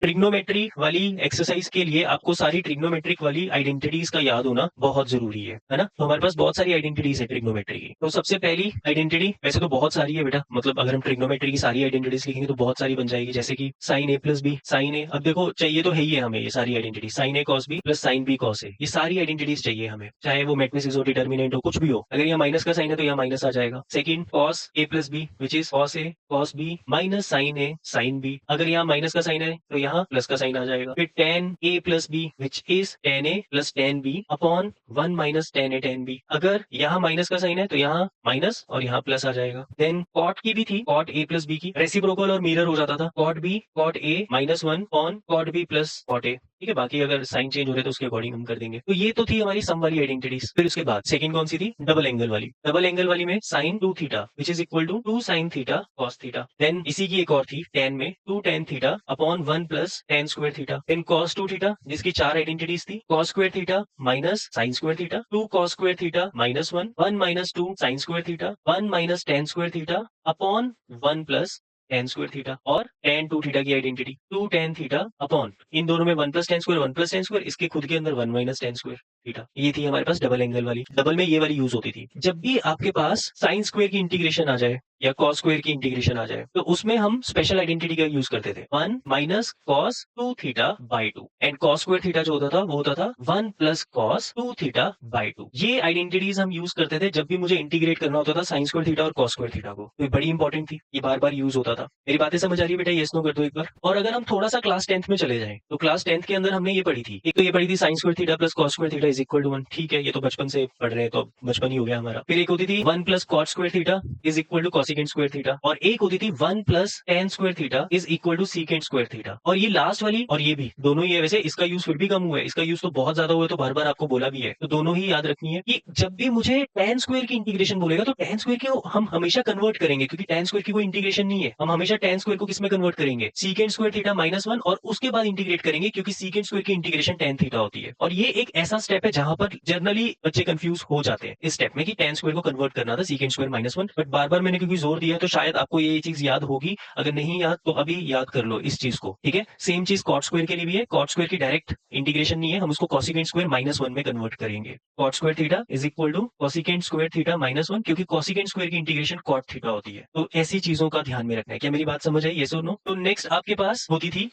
Trigonometry वाली exercise के लिए आपको सारी ट्रिग्नोमेट्रिक वाली आइडेंटिटीज का याद होना बहुत जरूरी है ना। तो हमारे पास बहुत सारी आइडेंटिटीज है ट्रिग्नोमेट्री की। तो सबसे पहली आइडेंटिटी, वैसे तो बहुत सारी है बेटा, मतलब अगर हम ट्रिग्नोमेट्री की सारी आइडेंटिटीज लिखेंगे तो बहुत सारी बन जाएगी, जैसे कि साइन ए प्लस बी साइन ए। अब देखो चाहिए तो है ही है हमें ये सारी identity, sine A cos B plus sine B cos A, ये सारी आइडेंटिटीज चाहिए हमें, चाहे वो मैट्रिसेस हो, डिटर्मिनेंट हो, कुछ भी हो। अगर यहाँ माइनस का साइन है तो यहाँ माइनस आ जाएगा। Second, cos A plus B which is cos A cos B minus sine A sine B, अगर यहाँ माइनस का साइन है तो यहाँ प्लस का साइन आ जाएगा। फिर tan a plus B which is tan a प्लस tan b upon 1 minus tan a tan b, अगर यहाँ माइनस का साइन है तो यहाँ माइनस और यहाँ प्लस आ जाएगा। देन cot की भी थी, cot a प्लस बी की, रेसिप्रोकल और मिरर हो जाता था, cot b cot a minus 1 upon cot b plus cot a। ठीक है, बाकी अगर साइन चेंज हो रहे तो उसके अकॉर्डिंग हम कर देंगे। तो ये तो थी हमारी सम वाली आइडेंटिटीज। फिर उसके बाद सेकंड कौन सी थी, डबल एंगल वाली। डबल एंगल वाली में sine 2 theta which is equal to 2 sine theta cos theta. Then इसी की एक और थी tan में 2 tan theta upon 1 plus tan square theta. Then cos 2 theta जिसकी 4 आइडेंटिटीज थी, cos square theta minus sine square theta, 2 cos square theta minus 1, 1 minus 2 sine square theta, 1 minus tan square theta upon 1 plus tan square theta. और tan 2 theta की identity 2 tan theta upon, इन दोनों में 1 plus tan square 1 plus tan square, इसके खुद के अंदर 1 minus tan square theta. ये थी हमारे पास डबल एंगल वाली। डबल में ये वाली यूज होती थी जब भी आपके पास साइन स्क्वायर की इंटीग्रेशन आ जाए या कॉस स्क्वायर की इंटीग्रेशन आ जाए, तो उसमें हम स्पेशल आइडेंटिटी का यूज करते थे, 1 minus cos 2 theta by 2, and cos square theta जो होता था वो होता था 1 प्लस कॉस 2 थीटा बाई 2। ये आइडेंटिटीज हम यूज करते थे जब भी मुझे इंटीग्रेट करना होता था साइन स्क्वायर थीटा और कॉस स्क्वायर थीटा को। तो ये बड़ी इंपॉर्टेंट थी, ये बार बार यूज होता था। मेरी बातें समझ आ रही है बेटा? यस नो कर दो एक बार। और अगर हम थोड़ा सा क्लास 10th में चले जाएं, तो क्लास 10th के अंदर हमने ये पढ़ी थी, एक तो ये पढ़ी थी sine square theta plus cos square theta is equal to 1। ठीक है, ये तो बचपन से पढ़ रहे हैं तो बचपन ही हो गया हमारा। फिर एक होती थी 1 plus cot square theta is equal to cosecant square theta, और एक होती थी 1 plus tan square theta is equal to secant square theta. और ये लास्ट वाली और ये भी दोनों ही है, वैसे इसका यूज फिर भी कम हुआ है, इसका यूज तो बहुत ज्यादा हुआ है, तो बार बार आपको बोला भी है। तो दोनों ही याद रखनी है कि जब भी मुझे tan स्क्वायर की इंटीग्रेशन बोलेगा तो tan स्क्वायर को हम हमेशा कन्वर्ट करेंगे, क्योंकि tan स्क्वायर की कोई इंटीग्रेशन नहीं है, हम हमेशा tan स्क्वायर को किसमें कन्वर्ट करेंगे, सीकेंट स्क्वायर थीटा माइनस 1, और उसके बाद इंटीग्रेट करेंगे, क्योंकि सीकेंट स्क्वायर की इंटीग्रेशन tan थीटा होती है। और ये एक ऐसा स्टेप है जहां पर जनरली बच्चे कंफ्यूज हो जाते हैं इस स्टेप में कि tan स्क्वायर को कन्वर्ट करना था सीकेंट स्क्वायर माइनस 1। बट बार बार मैंने क्योंकि जोर दिया है तो शायद आपको ये चीज याद होगी, अगर नहीं याद तो अभी याद कर लो इस चीज को। ठीक है, सेम चीज कॉट स्क्वायर के लिए भी है, कॉट स्क्वायर की डायरेक्ट इंटीग्रेशन नहीं है, हम उसको कॉसिकेंट स्क्वायर माइनस 1 में कन्वर्ट करेंगे। Cot square theta is equal to cosecant square theta minus 1, क्योंकि कॉसिकेंट स्क्वायर की इंटीग्रेशन कॉट थीटा होती है। तो ऐसी चीजों का ध्यान में रखना है। क्या मेरी बात समझ आई? यस और नो? तो नेक्स्ट आपके पास होती थी